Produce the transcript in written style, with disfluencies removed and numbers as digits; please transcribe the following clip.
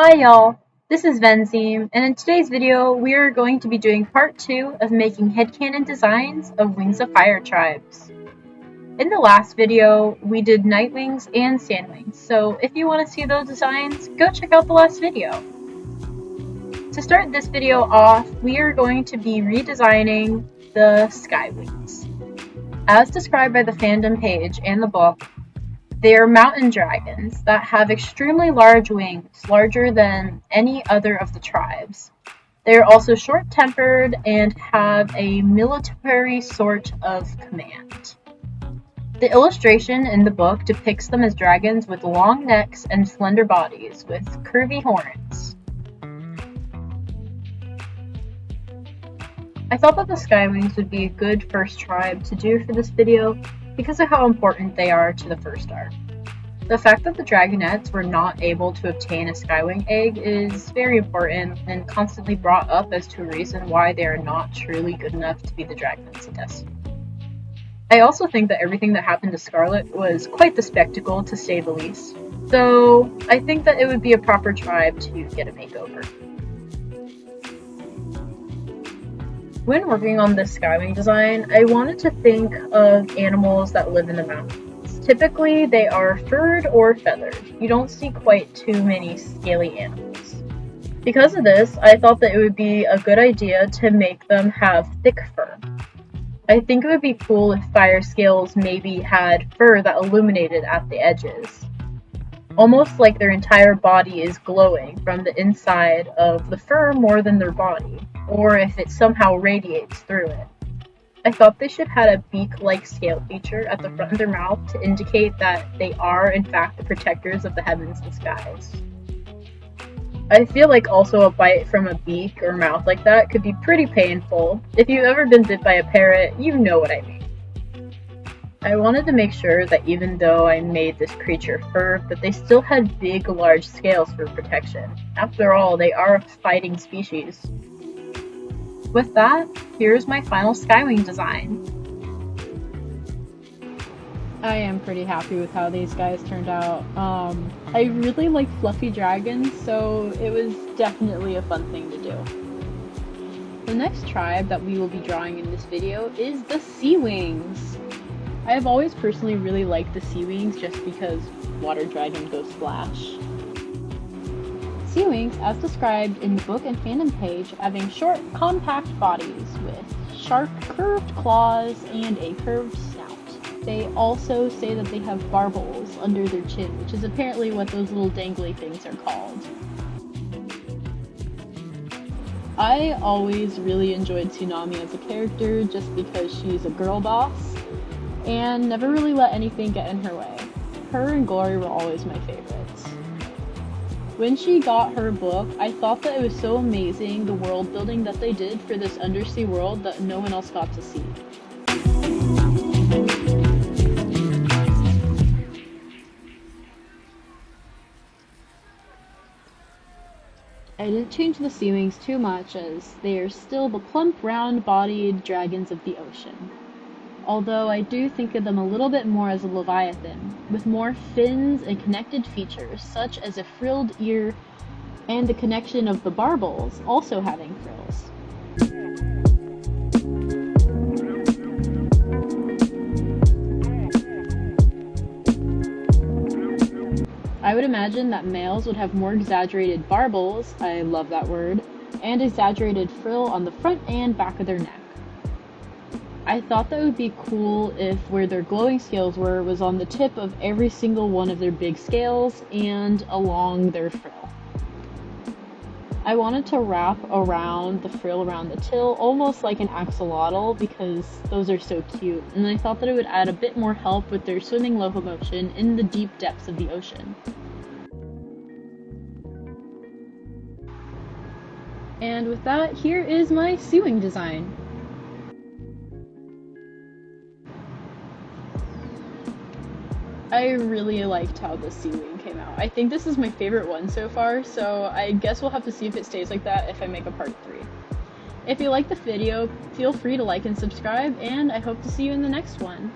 Hi y'all, this is Venzime, and in today's video we are going to be doing part 2 of making headcanon designs of Wings of Fire tribes. In the last video, we did Night Wings and Sand Wings, so if you want to see those designs, go check out the last video. To start this video off, we are going to be redesigning the SkyWings. As described by the fandom page and the book, they are mountain dragons that have extremely large wings, larger than any other of the tribes. They are also short-tempered and have a military sort of command. The illustration in the book depicts them as dragons with long necks and slender bodies with curvy horns. I thought that the SkyWings would be a good first tribe to do for this video because of how important they are to the first arc. The fact that the Dragonettes were not able to obtain a SkyWing egg is very important and constantly brought up as to a reason why they are not truly good enough to be the Dragonettes of Destiny. I also think that everything that happened to Scarlet was quite the spectacle, to say the least, so I think that it would be a proper tribe to get a makeover. When working on this SkyWing design, I wanted to think of animals that live in the mountains. Typically, they are furred or feathered. You don't see quite too many scaly animals. Because of this, I thought that it would be a good idea to make them have thick fur. I think it would be cool if fire scales maybe had fur that illuminated at the edges. Almost like their entire body is glowing from the inside of the fur more than their body, or if it somehow radiates through it. I thought they should have a beak-like scale feature at the front of their mouth to indicate that they are in fact the protectors of the heavens and skies. I feel like also a bite from a beak or mouth like that could be pretty painful. If you've ever been bit by a parrot, you know what I mean. I wanted to make sure that even though I made this creature fur, that they still had big, large scales for protection. After all, they are a fighting species. With that, here's my final SkyWing design. I am pretty happy with how these guys turned out. I really like fluffy dragons, so it was definitely a fun thing to do. The next tribe that we will be drawing in this video is the SeaWings. I have always personally really liked the SeaWings just because water dragons go splash. SeaWings, as described in the book and fandom page, having short, compact bodies with sharp, curved claws and a curved snout. They also say that they have barbels under their chin, which is apparently what those little dangly things are called. I always really enjoyed Tsunami as a character just because she's a girl boss and never really let anything get in her way. Her and Glory were always my favorites. When she got her book, I thought that it was so amazing, the world building that they did for this undersea world that no one else got to see. I didn't change the SeaWings too much as they are still the plump, round-bodied dragons of the ocean. Although I do think of them a little bit more as a leviathan, with more fins and connected features, such as a frilled ear and the connection of the barbels also having frills. I would imagine that males would have more exaggerated barbels, I love that word, and exaggerated frill on the front and back of their neck. I thought that would be cool if where their glowing scales were was on the tip of every single one of their big scales and along their frill. I wanted to wrap around the frill around the till almost like an axolotl because those are so cute, and I thought that it would add a bit more help with their swimming locomotion in the deep depths of the ocean. And with that, here is my SeaWing design. I really liked how the SeaWing came out. I think this is my favorite one so far, so I guess we'll have to see if it stays like that if I make a part 3. If you liked the video, feel free to like and subscribe, and I hope to see you in the next one.